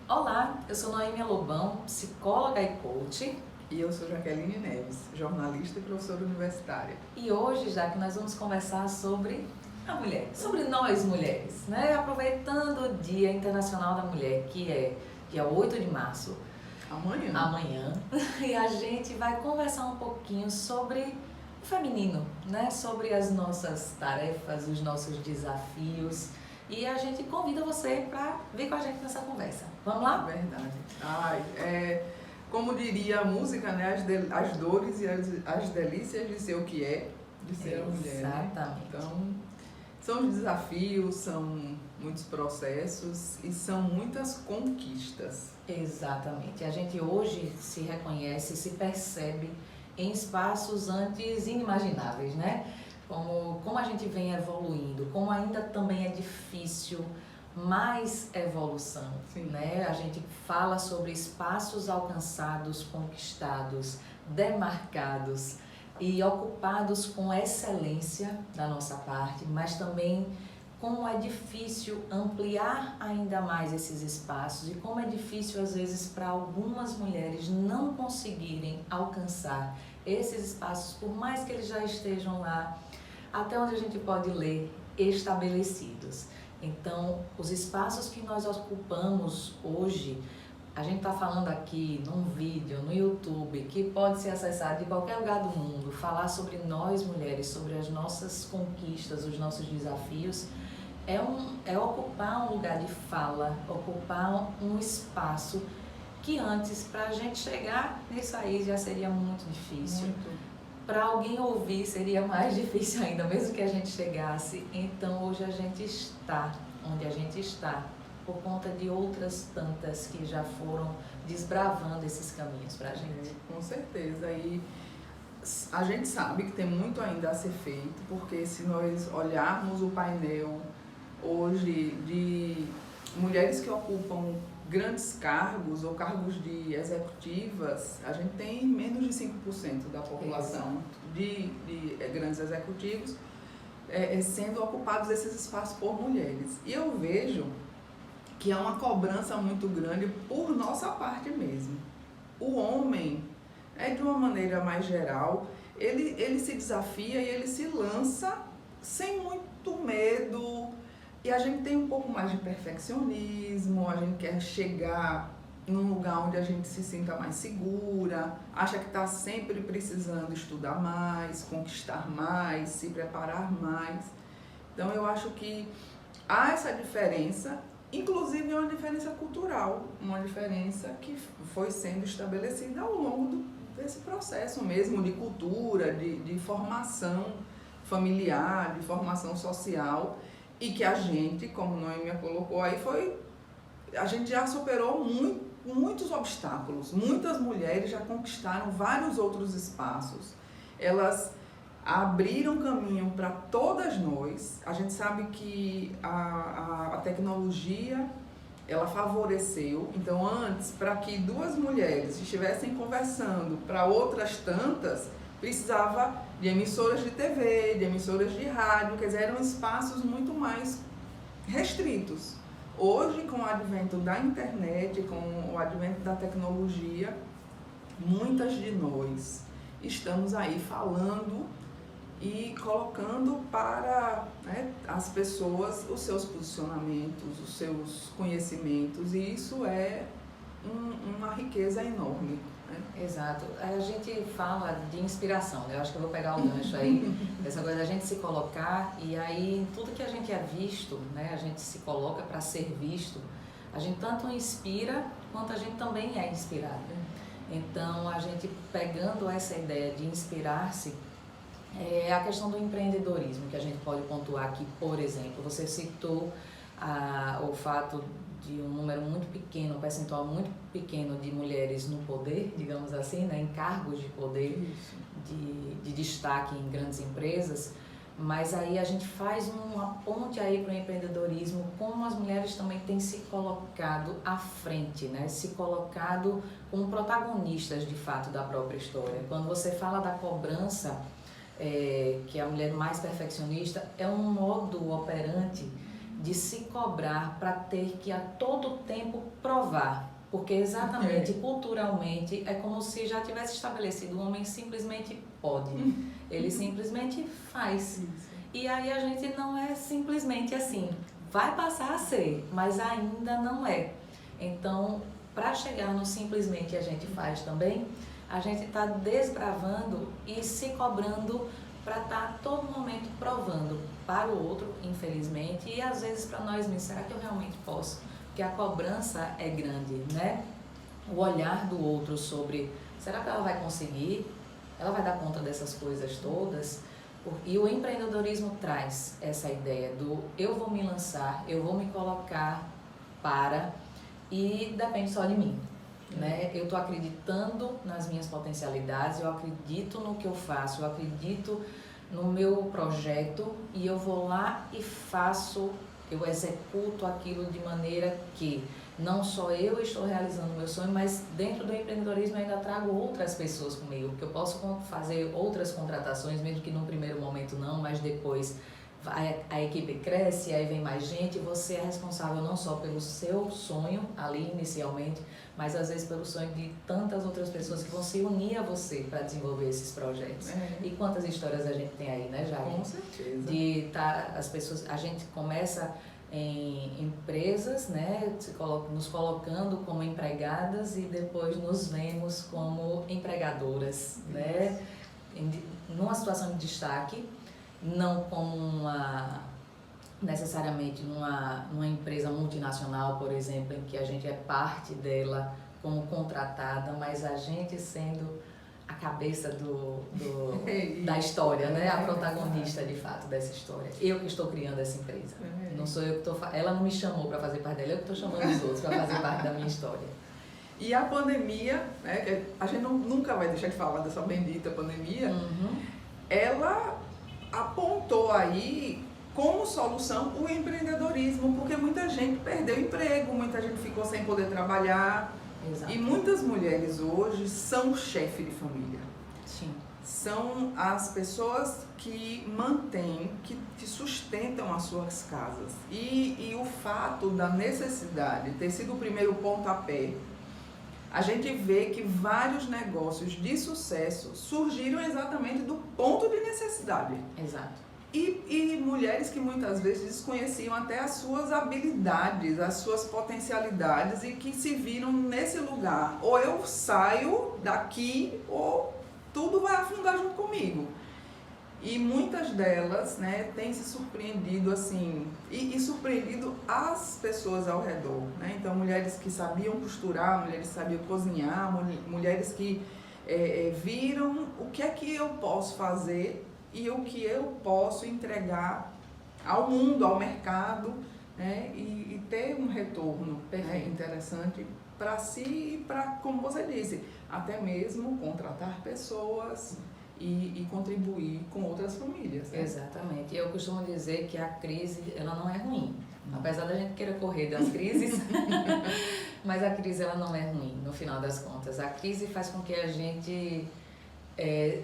Olá, eu sou Noêmia Lobão, psicóloga e coach. E eu sou Jaqueline Neves, jornalista e professora universitária. E hoje, já que nós vamos conversar sobre a mulher, sobre nós mulheres, né? Aproveitando o Dia Internacional da Mulher, que é dia 8 de março, amanhã, e a gente vai conversar um pouquinho sobre o feminino, né? Sobre as nossas tarefas, os nossos desafios. E a gente convida você para vir com a gente nessa conversa. Vamos lá? Verdade. Como diria a música, né? As dores e as delícias de ser o que é, de ser a mulher. Exatamente. Né? Então, são desafios, são muitos processos e são muitas conquistas. Exatamente. A gente hoje se reconhece, se percebe em espaços antes inimagináveis, né? Como a gente vem evoluindo, como ainda também é difícil mais evolução, né? A gente fala sobre espaços alcançados, conquistados, demarcados e ocupados com excelência da nossa parte, mas também como é difícil ampliar ainda mais esses espaços e como é difícil às vezes para algumas mulheres não conseguirem alcançar esses espaços, por mais que eles já estejam lá, até onde a gente pode ler, estabelecidos. Então, os espaços que nós ocupamos hoje, a gente está falando aqui num vídeo, no YouTube, que pode ser acessado de qualquer lugar do mundo, falar sobre nós mulheres, sobre as nossas conquistas, os nossos desafios, é ocupar um lugar de fala, ocupar um espaço que antes, para a gente chegar nisso aí, já seria muito difícil. Para alguém ouvir seria mais difícil ainda, mesmo que a gente chegasse. Então hoje a gente está onde a gente está por conta de outras tantas que já foram desbravando esses caminhos para a gente. Com certeza. E a gente sabe que tem muito ainda a ser feito, porque se nós olharmos o painel hoje de mulheres que ocupam grandes cargos ou cargos de executivas, a gente tem menos de 5% da população de grandes executivos sendo ocupados esses espaços por mulheres. E eu vejo que há uma cobrança muito grande por nossa parte mesmo. O homem, de uma maneira mais geral, ele se desafia e ele se lança sem muito medo. E a gente tem um pouco mais de perfeccionismo, a gente quer chegar num lugar onde a gente se sinta mais segura, acha que está sempre precisando estudar mais, conquistar mais, se preparar mais. Então eu acho que há essa diferença, inclusive uma diferença cultural, uma diferença que foi sendo estabelecida ao longo desse processo mesmo de cultura, de formação familiar, de formação social. E que a gente, como Noêmia colocou aí, a gente já superou muitos obstáculos. Muitas mulheres já conquistaram vários outros espaços. Elas abriram caminho para todas nós. A gente sabe que a tecnologia, ela favoreceu. Então, antes, para que duas mulheres estivessem conversando para outras tantas, precisava de emissoras de TV, de emissoras de rádio, quer dizer, eram espaços muito mais restritos. Hoje, com o advento da internet, com o advento da tecnologia, muitas de nós estamos aí falando e colocando para as pessoas os seus posicionamentos, os seus conhecimentos, e isso é uma riqueza enorme. Exato. A gente fala de inspiração, né? Eu acho que eu vou pegar o gancho aí, essa coisa da gente se colocar, e aí tudo que a gente é visto, né? A gente se coloca para ser visto, a gente tanto inspira quanto a gente também é inspirado. Então, a gente pegando essa ideia de inspirar-se, é a questão do empreendedorismo que a gente pode pontuar aqui. Por exemplo, você citou o fato de um número muito pequeno, um percentual muito pequeno de mulheres no poder, digamos assim, né, em cargos de poder, de destaque em grandes empresas, mas aí a gente faz uma ponte aí para o empreendedorismo, como as mulheres também têm se colocado à frente, né, se colocado como protagonistas de fato da própria história. Quando você fala da cobrança, que é a mulher mais perfeccionista, é um modo operante de se cobrar para ter que a todo tempo provar. Porque exatamente, culturalmente, é como se já tivesse estabelecido, o homem simplesmente pode, ele simplesmente faz. E aí a gente não é simplesmente assim, vai passar a ser, mas ainda não é. Então, para chegar no simplesmente a gente faz também, a gente está desbravando e se cobrando para estar a todo momento provando para o outro, infelizmente, e às vezes para nós mesmos, será que eu realmente posso? Porque a cobrança é grande, né? O olhar do outro sobre, será que ela vai conseguir? Ela vai dar conta dessas coisas todas? E o empreendedorismo traz essa ideia do eu vou me lançar, eu vou me colocar para, e depende só de mim, né? Eu estou acreditando nas minhas potencialidades, eu acredito no que eu faço, eu acredito no meu projeto e eu vou lá e faço, eu executo aquilo de maneira que não só eu estou realizando o meu sonho, mas dentro do empreendedorismo eu ainda trago outras pessoas comigo, porque eu posso fazer outras contratações, mesmo que num primeiro momento não, mas depois a equipe cresce, aí vem mais gente, e você é responsável não só pelo seu sonho ali inicialmente, mas às vezes pelo sonho de tantas outras pessoas que vão se unir a você para desenvolver esses projetos. E quantas histórias a gente tem aí, né, Jair? Com certeza. De as pessoas, a gente começa em empresas, né, nos colocando como empregadas e depois nos vemos como empregadoras, né, numa situação de destaque, não como necessariamente numa empresa multinacional, por exemplo, em que a gente é parte dela como contratada, mas a gente sendo a cabeça da história, né? A protagonista de fato dessa história. Eu que estou criando essa empresa. Não sou eu que estou. Ela não me chamou para fazer parte dela, eu que estou chamando os outros para fazer parte da minha história. E a pandemia, né? A gente nunca vai deixar de falar dessa bendita pandemia. Ela apontou aí como solução o empreendedorismo, porque muita gente perdeu emprego, muita gente ficou sem poder trabalhar. Exato. E muitas mulheres hoje são chefe de família. Sim. São as pessoas que mantêm, que sustentam as suas casas. E o fato da necessidade ter sido o primeiro pontapé, a gente vê que vários negócios de sucesso surgiram exatamente do ponto de necessidade. Exato. E mulheres que muitas vezes desconheciam até as suas habilidades, as suas potencialidades e que se viram nesse lugar. Ou eu saio daqui ou tudo vai afundar junto comigo. E muitas delas, né, têm se surpreendido assim, e surpreendido as pessoas ao redor, né? Então, mulheres que sabiam costurar, mulheres que sabiam cozinhar, mulheres que viram o que é que eu posso fazer e o que eu posso entregar ao mundo, ao mercado, né? E ter um retorno, né, interessante para si e para, como você disse, até mesmo contratar pessoas e contribuir com outras famílias. Né? Exatamente. Eu costumo dizer que a crise, ela não é ruim. Apesar da gente queira correr das crises, mas a crise ela não é ruim, no final das contas. A crise faz com que a gente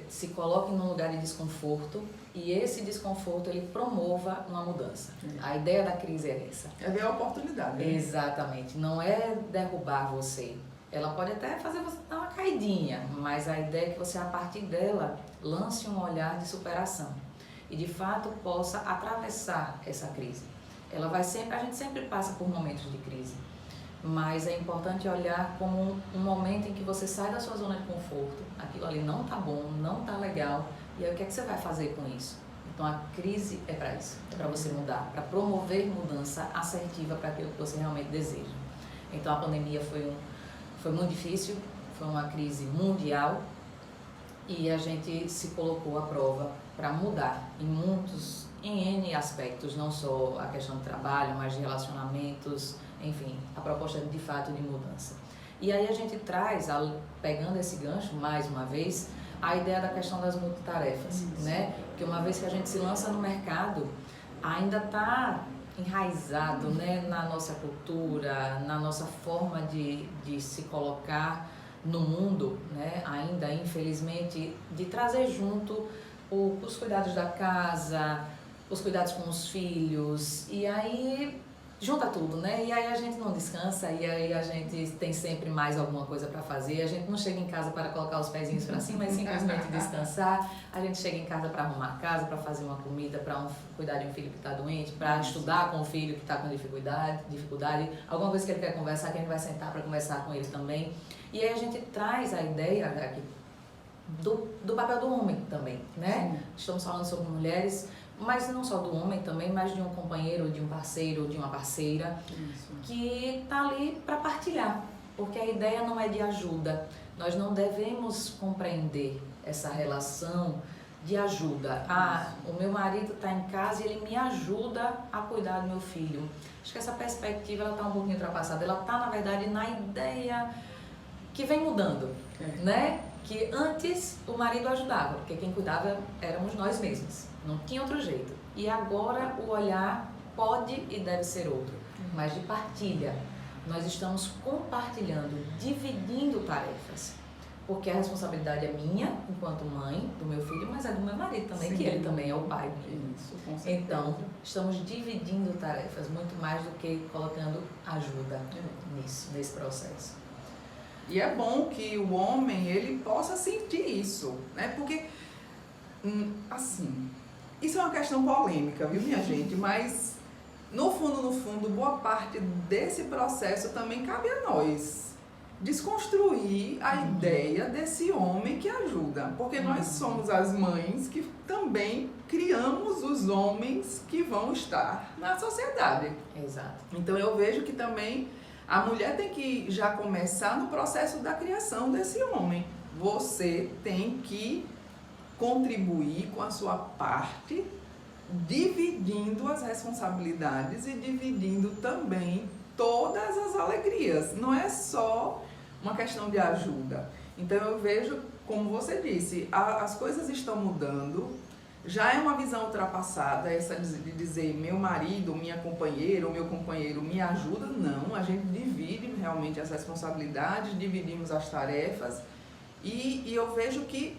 se coloque num lugar de desconforto e esse desconforto ele promova uma mudança. A ideia da crise é essa. É ver a oportunidade. Né? Exatamente. Não é derrubar você. Ela pode até fazer você dar uma caidinha, mas a ideia é que você, a partir dela, lance um olhar de superação e, de fato, possa atravessar essa crise. A gente sempre passa por momentos de crise, mas é importante olhar como um momento em que você sai da sua zona de conforto, aquilo ali não tá bom, não tá legal, e aí o que é que você vai fazer com isso? Então a crise é para isso, é para você mudar, para promover mudança assertiva para aquilo que você realmente deseja. Então a pandemia foi muito difícil, foi uma crise mundial e a gente se colocou à prova para mudar em N aspectos, não só a questão do trabalho, mas de relacionamentos, enfim, a proposta de fato de mudança. E aí a gente traz, pegando esse gancho mais uma vez, a ideia da questão das multitarefas, né? Porque uma vez que a gente se lança no mercado, ainda está enraizado, né, na nossa cultura, na nossa forma de se colocar no mundo, né, ainda infelizmente, de trazer junto os cuidados da casa, os cuidados com os filhos, e aí junta tudo, né? E aí a gente não descansa, e aí a gente tem sempre mais alguma coisa para fazer. A gente não chega em casa para colocar os pezinhos para cima e simplesmente descansar. A gente chega em casa para arrumar a casa, para fazer uma comida, para cuidar de um filho que está doente, para estudar com o filho que está com dificuldade, alguma coisa que ele quer conversar, que a gente vai sentar para conversar com ele também. E aí a gente traz a ideia aqui do papel do homem também, né? Sim. Estamos falando sobre mulheres, mas não só do homem também, mas de um companheiro, de um parceiro, de uma parceira. Isso. Que está ali para partilhar, porque a ideia não é de ajuda. Nós não devemos compreender essa relação de ajuda. O meu marido está em casa e ele me ajuda a cuidar do meu filho. Acho que essa perspectiva está um pouquinho ultrapassada. Ela está, na verdade, na ideia que vem mudando, né? Que antes o marido ajudava, porque quem cuidava éramos nós mesmos. Não tinha outro jeito. E agora o olhar pode e deve ser outro, mas de partilha. Nós estamos compartilhando, dividindo tarefas, porque a responsabilidade é minha, enquanto mãe do meu filho, mas é do meu marido também, sim, que ele também é o pai. Isso, com certeza. Então, estamos dividindo tarefas, muito mais do que colocando ajuda nesse processo. E é bom que o homem, ele possa sentir isso, né? Porque, assim, isso é uma questão polêmica, viu, minha gente? Mas, no fundo, boa parte desse processo também cabe a nós desconstruir a ideia desse homem que ajuda. Porque nós somos as mães que também criamos os homens que vão estar na sociedade. Exato. Então, eu vejo que também a mulher tem que já começar no processo da criação desse homem. Você tem que contribuir com a sua parte, dividindo as responsabilidades e dividindo também todas as alegrias. Não é só uma questão de ajuda. Então eu vejo, como você disse, as coisas estão mudando. Já é uma visão ultrapassada essa de dizer meu marido, minha companheira ou meu companheiro me ajuda. Não, a gente divide realmente as responsabilidades, dividimos as tarefas e eu vejo que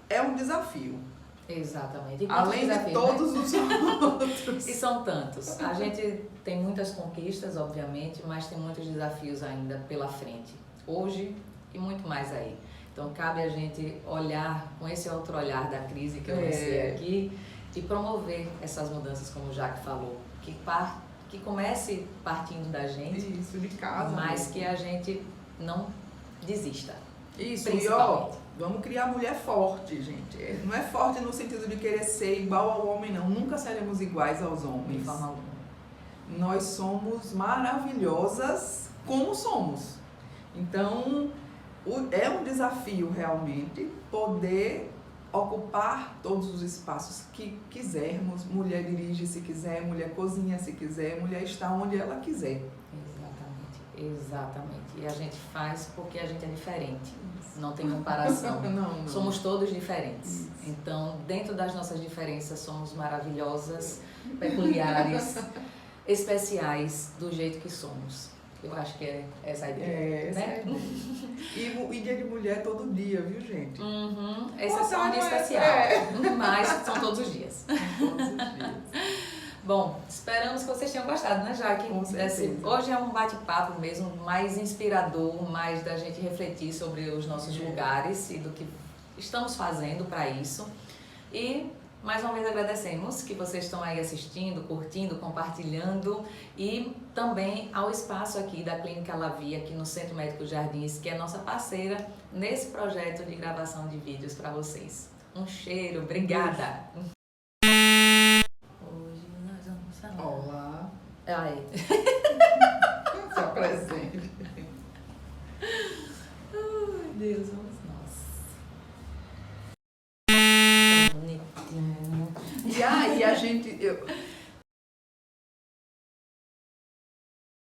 é um desafio. Exatamente. Além de todos, né? Os outros. E são tantos. A gente tem muitas conquistas, obviamente, mas tem muitos desafios ainda pela frente. Hoje e muito mais aí. Então, cabe a gente olhar com esse outro olhar da crise que eu lancei aqui e promover essas mudanças, como o Jaque falou, que comece partindo da gente. Isso, de casa. Mas mesmo. Que a gente não desista. Isso, e ó, vamos criar mulher forte, gente. Não é forte no sentido de querer ser igual ao homem, não. Nunca seremos iguais aos homens. De forma alguma. Nós somos maravilhosas como somos. Então, é um desafio realmente poder ocupar todos os espaços que quisermos. Mulher dirige se quiser, mulher cozinha se quiser, mulher está onde ela quiser. Exatamente. E a gente faz porque a gente é diferente. Isso. Não tem comparação. Não. Somos todos diferentes. Isso. Então, dentro das nossas diferenças, somos maravilhosas, peculiares, especiais, do jeito que somos. Eu acho que é essa a ideia. Essa é a ideia. E dia de mulher todo dia, viu, gente? Esse é só um dia especial. Mas são todos os dias. Todos os dias. Bom, esperamos que vocês tenham gostado, né, Jaque? Hoje é um bate-papo mesmo, mais inspirador, mais da gente refletir sobre os nossos lugares e do que estamos fazendo para isso. E, mais uma vez, agradecemos que vocês estão aí assistindo, curtindo, compartilhando e também ao espaço aqui da Clínica Lavie, aqui no Centro Médico Jardins, que é nossa parceira nesse projeto de gravação de vídeos para vocês. Um cheiro, obrigada! Olá. Ai. Se apresente. Ai, Deus, vamos nós. Tão bonitinho. E aí a gente...